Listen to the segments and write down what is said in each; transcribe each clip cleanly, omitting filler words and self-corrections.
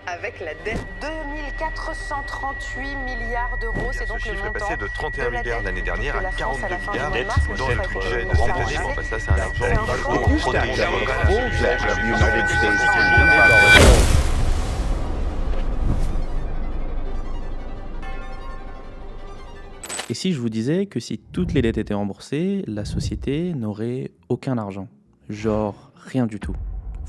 avec la dette. 2438 milliards d'euros, c'est donc Ce le chiffre est montant passé de 31 la milliards dette l'année dernière de à la France 42 à la fin du milliards mois de mars, dans monsieur le Fayot. budget de Vous cette pensez année. Bon, ça, c'est un argent c'est un pour fonds protéger that the United States Et si je vous disais que si toutes les dettes étaient remboursées, la société n'aurait aucun argent? Genre rien du tout.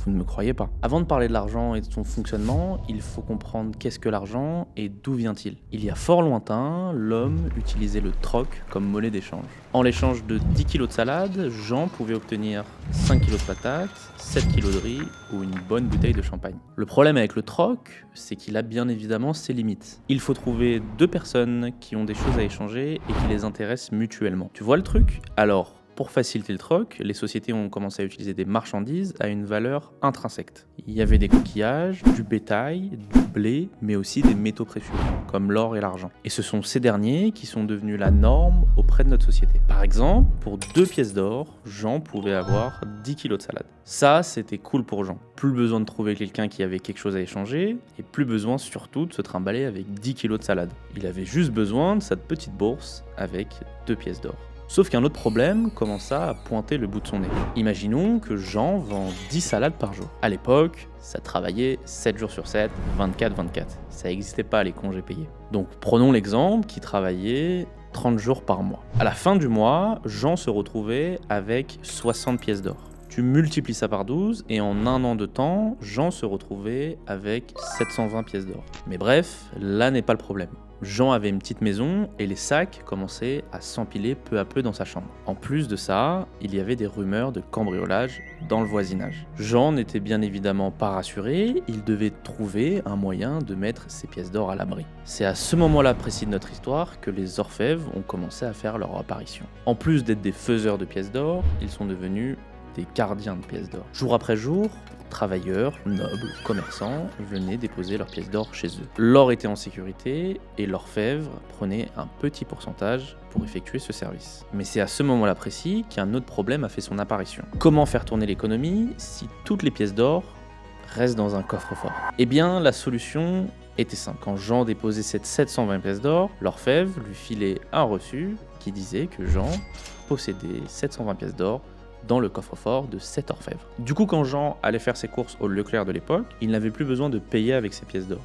Vous ne me croyez pas. Avant de parler de l'argent et de son fonctionnement, il faut comprendre qu'est-ce que l'argent et d'où vient-il. Il y a fort lointain, l'homme utilisait le troc comme monnaie d'échange. En l'échange de 10 kg de salade, Jean pouvait obtenir 5 kg de patates, 7 kg de riz ou une bonne bouteille de champagne. Le problème avec le troc, c'est qu'il a bien évidemment ses limites. Il faut trouver deux personnes qui ont des choses à échanger et qui les intéressent mutuellement. Tu vois le truc? Alors, pour faciliter le troc, les sociétés ont commencé à utiliser des marchandises à une valeur intrinsèque. Il y avait des coquillages, du bétail, du blé, mais aussi des métaux précieux, comme l'or et l'argent. Et ce sont ces derniers qui sont devenus la norme auprès de notre société. Par exemple, pour 2 pièces d'or, Jean pouvait avoir 10 kg de salade. Ça, c'était cool pour Jean. Plus besoin de trouver quelqu'un qui avait quelque chose à échanger, et plus besoin surtout de se trimballer avec 10 kg de salade. Il avait juste besoin de sa petite bourse avec 2 pièces d'or. Sauf qu'un autre problème commença à pointer le bout de son nez. Imaginons que Jean vend 10 salades par jour. À l'époque, ça travaillait 7 jours sur 7, 24-24. Ça n'existait pas les congés payés. Donc prenons l'exemple qui travaillait 30 jours par mois. À la fin du mois, Jean se retrouvait avec 60 pièces d'or. Tu multiplies ça par 12 et en un an de temps, Jean se retrouvait avec 720 pièces d'or. Mais bref, là n'est pas le problème. Jean avait une petite maison et les sacs commençaient à s'empiler peu à peu dans sa chambre. En plus de ça, il y avait des rumeurs de cambriolage dans le voisinage. Jean n'était bien évidemment pas rassuré, il devait trouver un moyen de mettre ses pièces d'or à l'abri. C'est à ce moment-là précis de notre histoire que les orfèvres ont commencé à faire leur apparition. En plus d'être des faiseurs de pièces d'or, ils sont devenus des gardiens de pièces d'or. Jour après jour, travailleurs, nobles, commerçants venaient déposer leurs pièces d'or chez eux. L'or était en sécurité et l'orfèvre prenait un petit pourcentage pour effectuer ce service. Mais c'est à ce moment-là précis qu'un autre problème a fait son apparition. Comment faire tourner l'économie si toutes les pièces d'or restent dans un coffre-fort? Eh bien, la solution était simple. Quand Jean déposait cette 720 pièces d'or, l'orfèvre lui filait un reçu qui disait que Jean possédait 720 pièces d'or dans le coffre-fort de cet orfèvre. Du coup, quand Jean allait faire ses courses au Leclerc de l'époque, il n'avait plus besoin de payer avec ses pièces d'or.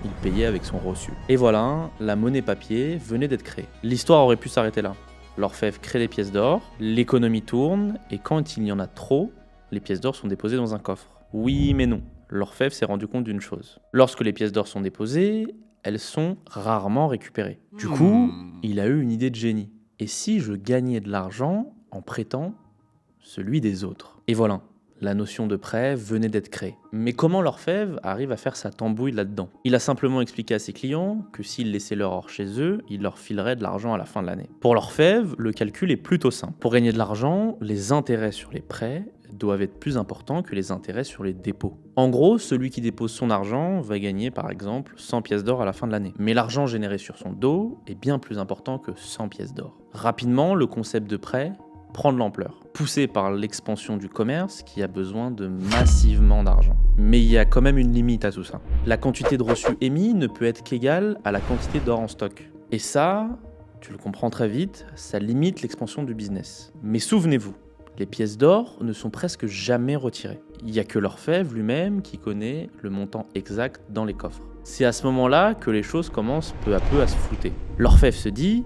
Il payait avec son reçu. Et voilà, la monnaie papier venait d'être créée. L'histoire aurait pu s'arrêter là. L'orfèvre crée les pièces d'or, l'économie tourne, et quand il y en a trop, les pièces d'or sont déposées dans un coffre. Oui, mais non. L'orfèvre s'est rendu compte d'une chose. Lorsque les pièces d'or sont déposées, elles sont rarement récupérées. Du coup, il a eu une idée de génie. Et si je gagnais de l'argent en prêtant celui des autres? Et voilà, la notion de prêt venait d'être créée. Mais comment l'orfèvre arrive à faire sa tambouille là-dedans? Il a simplement expliqué à ses clients que s'ils laissaient leur or chez eux, il leur filerait de l'argent à la fin de l'année. Pour l'orfèvre, le calcul est plutôt simple. Pour gagner de l'argent, les intérêts sur les prêts doivent être plus importants que les intérêts sur les dépôts. En gros, celui qui dépose son argent va gagner par exemple 100 pièces d'or à la fin de l'année. Mais l'argent généré sur son dos est bien plus important que 100 pièces d'or. Rapidement, le concept de prêt prend de l'ampleur, poussé par l'expansion du commerce qui a besoin de massivement d'argent. Mais il y a quand même une limite à tout ça. La quantité de reçus émis ne peut être qu'égale à la quantité d'or en stock. Et ça, tu le comprends très vite, ça limite l'expansion du business. Mais souvenez-vous, les pièces d'or ne sont presque jamais retirées. Il n'y a que l'orfèvre lui-même qui connaît le montant exact dans les coffres. C'est à ce moment-là que les choses commencent peu à peu à se flouter. L'orfèvre se dit: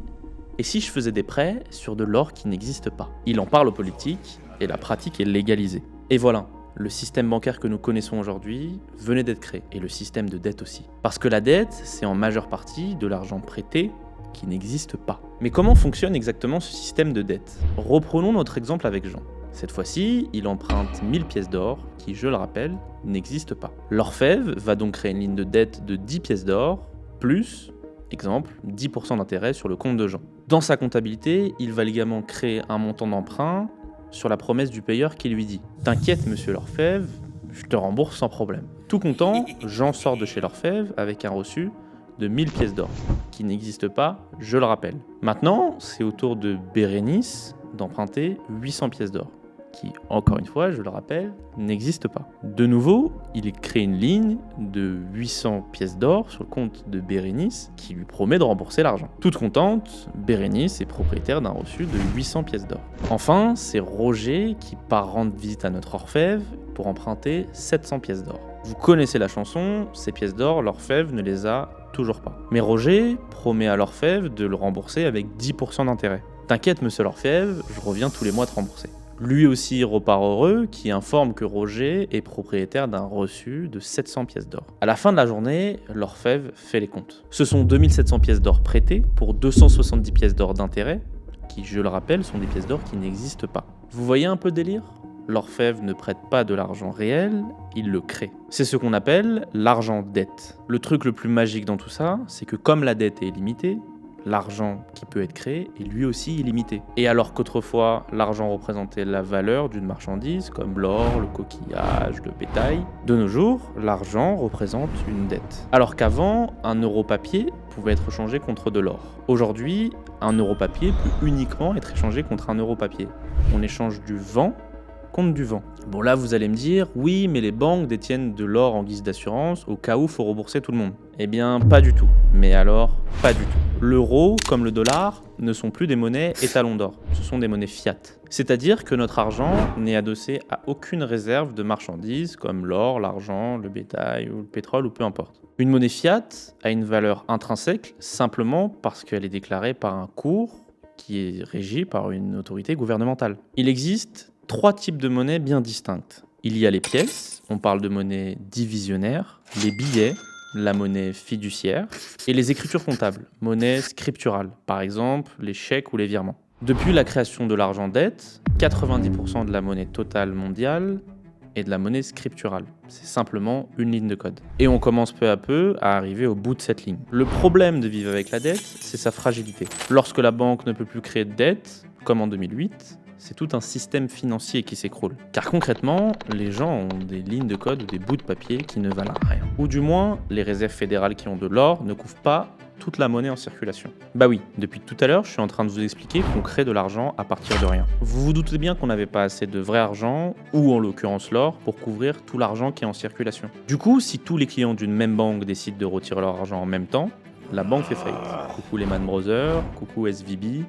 et si je faisais des prêts sur de l'or qui n'existe pas? Il en parle aux politiques et la pratique est légalisée. Et voilà, le système bancaire que nous connaissons aujourd'hui venait d'être créé, et le système de dette aussi. Parce que la dette, c'est en majeure partie de l'argent prêté qui n'existe pas. Mais comment fonctionne exactement ce système de dette? Reprenons notre exemple avec Jean. Cette fois-ci, il emprunte 1000 pièces d'or qui, je le rappelle, n'existent pas. L'orfèvre va donc créer une ligne de dette de 10 pièces d'or, plus, exemple, 10% d'intérêt sur le compte de Jean. Dans sa comptabilité, il va également créer un montant d'emprunt sur la promesse du payeur qui lui dit « T'inquiète, monsieur l'orfèvre, je te rembourse sans problème. » Tout content, Jean sort de chez l'orfèvre avec un reçu de 1000 pièces d'or, qui n'existe pas, je le rappelle. Maintenant, c'est au tour de Bérénice d'emprunter 800 pièces d'or. qui, encore une fois, je le rappelle, n'existe pas. De nouveau, il crée une ligne de 800 pièces d'or sur le compte de Bérénice qui lui promet de rembourser l'argent. Toute contente, Bérénice est propriétaire d'un reçu de 800 pièces d'or. Enfin, c'est Roger qui part rendre visite à notre orfèvre pour emprunter 700 pièces d'or. Vous connaissez la chanson, ces pièces d'or, l'orfèvre ne les a toujours pas. Mais Roger promet à l'orfèvre de le rembourser avec 10% d'intérêt. T'inquiète, monsieur l'orfèvre, je reviens tous les mois te rembourser. Lui aussi repart heureux, qui informe que Roger est propriétaire d'un reçu de 700 pièces d'or. À la fin de la journée, l'orfèvre fait les comptes. Ce sont 2700 pièces d'or prêtées pour 270 pièces d'or d'intérêt, qui, je le rappelle, sont des pièces d'or qui n'existent pas. Vous voyez un peu le délire ? L'orfèvre ne prête pas de l'argent réel, il le crée. C'est ce qu'on appelle l'argent-dette. Le truc le plus magique dans tout ça, c'est que comme la dette est illimitée, l'argent qui peut être créé est lui aussi illimité. Et alors qu'autrefois, l'argent représentait la valeur d'une marchandise, comme l'or, le coquillage, le bétail, de nos jours, l'argent représente une dette. Alors qu'avant, un euro papier pouvait être changé contre de l'or. Aujourd'hui, un euro papier peut uniquement être échangé contre un euro papier. On échange du vent contre du vent. Bon là vous allez me dire, oui mais les banques détiennent de l'or en guise d'assurance au cas où faut rembourser tout le monde. Eh bien pas du tout. Mais alors, pas du tout. L'euro, comme le dollar, ne sont plus des monnaies étalons d'or, ce sont des monnaies fiat. C'est-à-dire que notre argent n'est adossé à aucune réserve de marchandises comme l'or, l'argent, le bétail ou le pétrole ou peu importe. Une monnaie fiat a une valeur intrinsèque simplement parce qu'elle est déclarée par un cours qui est régi par une autorité gouvernementale. Il existe 3 types de monnaies bien distinctes. Il y a les pièces, on parle de monnaie divisionnaire, les billets, la monnaie fiduciaire, et les écritures comptables, monnaie scripturale, par exemple les chèques ou les virements. Depuis la création de l'argent-dette, 90% de la monnaie totale mondiale est de la monnaie scripturale. C'est simplement une ligne de code. Et on commence peu à peu à arriver au bout de cette ligne. Le problème de vivre avec la dette, c'est sa fragilité. Lorsque la banque ne peut plus créer de dette, comme en 2008, c'est tout un système financier qui s'écroule. Car concrètement, les gens ont des lignes de code ou des bouts de papier qui ne valent rien. Ou du moins, les réserves fédérales qui ont de l'or ne couvrent pas toute la monnaie en circulation. Bah oui, depuis tout à l'heure, je suis en train de vous expliquer qu'on crée de l'argent à partir de rien. Vous vous doutez bien qu'on n'avait pas assez de vrai argent, ou en l'occurrence l'or, pour couvrir tout l'argent qui est en circulation. Du coup, si tous les clients d'une même banque décident de retirer leur argent en même temps, la banque fait faillite. Coucou Lehman Brothers, coucou SVB,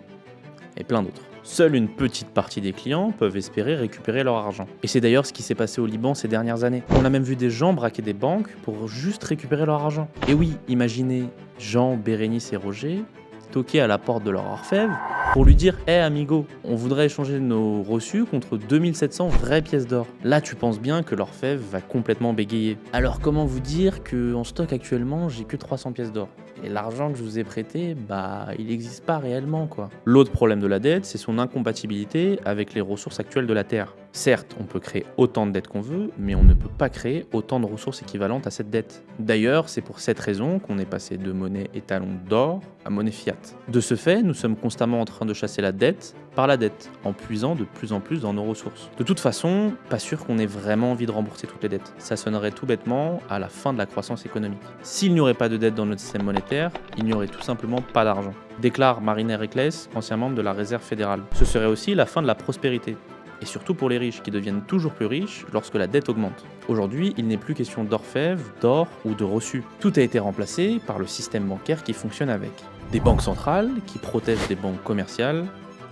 et plein d'autres. Seule une petite partie des clients peuvent espérer récupérer leur argent. Et c'est d'ailleurs ce qui s'est passé au Liban ces dernières années. On a même vu des gens braquer des banques pour juste récupérer leur argent. Et oui, imaginez Jean, Bérénice et Roger toquer à la porte de leur orfèvre pour lui dire « Hey amigo, on voudrait échanger nos reçus contre 2700 vraies pièces d'or. » Là, tu penses bien que l'orfèvre va complètement bégayer. Alors comment vous dire qu'en stock actuellement, j'ai que 300 pièces d'or ? Et l'argent que je vous ai prêté, il n'existe pas réellement, quoi. L'autre problème de la dette, c'est son incompatibilité avec les ressources actuelles de la Terre. Certes, on peut créer autant de dettes qu'on veut, mais on ne peut pas créer autant de ressources équivalentes à cette dette. D'ailleurs, c'est pour cette raison qu'on est passé de monnaie étalon d'or à monnaie fiat. De ce fait, nous sommes constamment en train de chasser la dette par la dette, en puisant de plus en plus dans nos ressources. De toute façon, pas sûr qu'on ait vraiment envie de rembourser toutes les dettes. Ça sonnerait tout bêtement à la fin de la croissance économique. S'il n'y aurait pas de dette dans notre système monétaire, il n'y aurait tout simplement pas d'argent. Déclare Mariner Eccles, ancien membre de la Réserve fédérale. Ce serait aussi la fin de la prospérité. Et surtout pour les riches, qui deviennent toujours plus riches lorsque la dette augmente. Aujourd'hui, il n'est plus question d'orfèvre, d'or ou de reçus. Tout a été remplacé par le système bancaire qui fonctionne avec. Des banques centrales qui protègent des banques commerciales,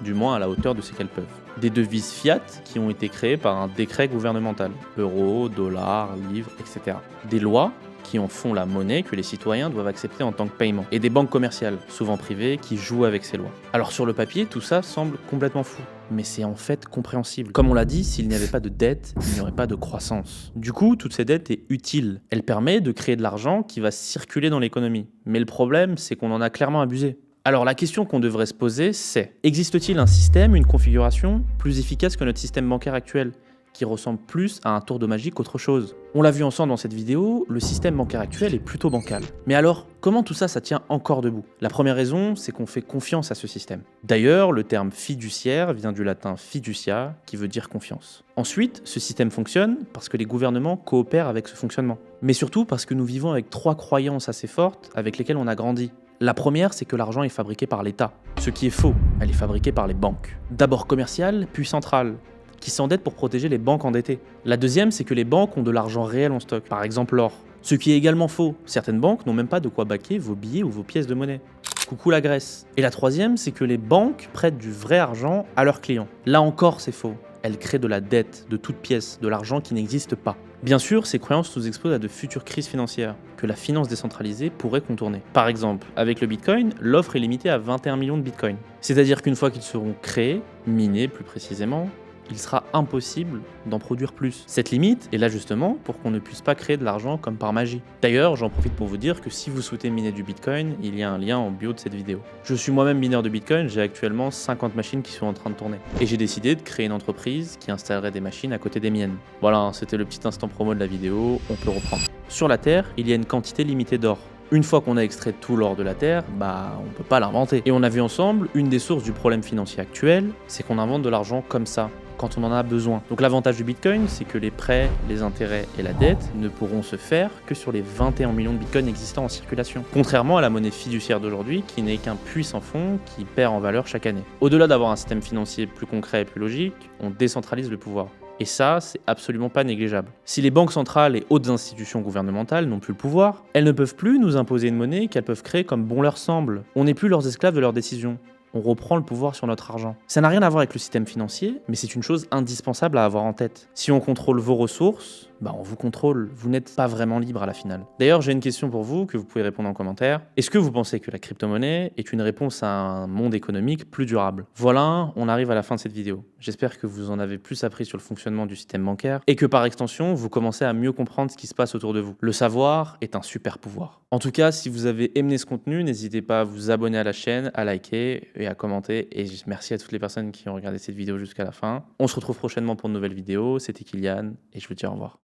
du moins à la hauteur de ce qu'elles peuvent. Des devises fiat qui ont été créées par un décret gouvernemental. Euro, dollar, livre, etc. Des lois qui en font la monnaie que les citoyens doivent accepter en tant que paiement. Et des banques commerciales, souvent privées, qui jouent avec ces lois. Alors sur le papier, tout ça semble complètement fou. Mais c'est en fait compréhensible. Comme on l'a dit, s'il n'y avait pas de dette, il n'y aurait pas de croissance. Du coup, toute cette dette est utile. Elle permet de créer de l'argent qui va circuler dans l'économie. Mais le problème, c'est qu'on en a clairement abusé. Alors la question qu'on devrait se poser, c'est: existe-t-il un système, une configuration plus efficace que notre système bancaire actuel, qui ressemble plus à un tour de magie qu'autre chose? On l'a vu ensemble dans cette vidéo, le système bancaire actuel est plutôt bancal. Mais alors, comment tout ça tient encore debout? La première raison, c'est qu'on fait confiance à ce système. D'ailleurs, le terme fiduciaire vient du latin fiducia, qui veut dire confiance. Ensuite, ce système fonctionne parce que les gouvernements coopèrent avec ce fonctionnement. Mais surtout parce que nous vivons avec 3 croyances assez fortes avec lesquelles on a grandi. La première, c'est que l'argent est fabriqué par l'État. Ce qui est faux, elle est fabriquée par les banques. D'abord commerciale, puis centrale. qui s'endettent pour protéger les banques endettées. La deuxième, c'est que les banques ont de l'argent réel en stock, par exemple l'or. Ce qui est également faux. Certaines banques n'ont même pas de quoi baquer vos billets ou vos pièces de monnaie. Coucou la Grèce. Et la troisième, c'est que les banques prêtent du vrai argent à leurs clients. Là encore, c'est faux. Elles créent de la dette, de toute pièce, de l'argent qui n'existe pas. Bien sûr, ces croyances nous exposent à de futures crises financières que la finance décentralisée pourrait contourner. Par exemple, avec le Bitcoin, l'offre est limitée à 21 millions de Bitcoins. C'est-à-dire qu'une fois qu'ils seront créés, minés plus précisément, il sera impossible d'en produire plus. Cette limite est là justement pour qu'on ne puisse pas créer de l'argent comme par magie. D'ailleurs, j'en profite pour vous dire que si vous souhaitez miner du Bitcoin, il y a un lien en bio de cette vidéo. Je suis moi-même mineur de Bitcoin, j'ai actuellement 50 machines qui sont en train de tourner. Et j'ai décidé de créer une entreprise qui installerait des machines à côté des miennes. Voilà, c'était le petit instant promo de la vidéo, on peut reprendre. Sur la Terre, il y a une quantité limitée d'or. Une fois qu'on a extrait tout l'or de la Terre, on peut pas l'inventer. Et on a vu ensemble, une des sources du problème financier actuel, c'est qu'on invente de l'argent comme ça, quand on en a besoin. Donc l'avantage du Bitcoin, c'est que les prêts, les intérêts et la dette ne pourront se faire que sur les 21 millions de Bitcoins existants en circulation. Contrairement à la monnaie fiduciaire d'aujourd'hui, qui n'est qu'un puits sans fond qui perd en valeur chaque année. Au-delà d'avoir un système financier plus concret et plus logique, on décentralise le pouvoir. Et ça, c'est absolument pas négligeable. Si les banques centrales et autres institutions gouvernementales n'ont plus le pouvoir, elles ne peuvent plus nous imposer une monnaie qu'elles peuvent créer comme bon leur semble. On n'est plus leurs esclaves de leurs décisions. On reprend le pouvoir sur notre argent. Ça n'a rien à voir avec le système financier, mais c'est une chose indispensable à avoir en tête. Si on contrôle vos ressources, on vous contrôle, vous n'êtes pas vraiment libre à la finale. D'ailleurs, j'ai une question pour vous que vous pouvez répondre en commentaire. Est-ce que vous pensez que la crypto-monnaie est une réponse à un monde économique plus durable? Voilà, on arrive à la fin de cette vidéo. J'espère que vous en avez plus appris sur le fonctionnement du système bancaire et que par extension, vous commencez à mieux comprendre ce qui se passe autour de vous. Le savoir est un super pouvoir. En tout cas, si vous avez aimé ce contenu, n'hésitez pas à vous abonner à la chaîne, à liker et à commenter. Et merci à toutes les personnes qui ont regardé cette vidéo jusqu'à la fin. On se retrouve prochainement pour une nouvelle vidéo. C'était Kylian et je vous dis au revoir.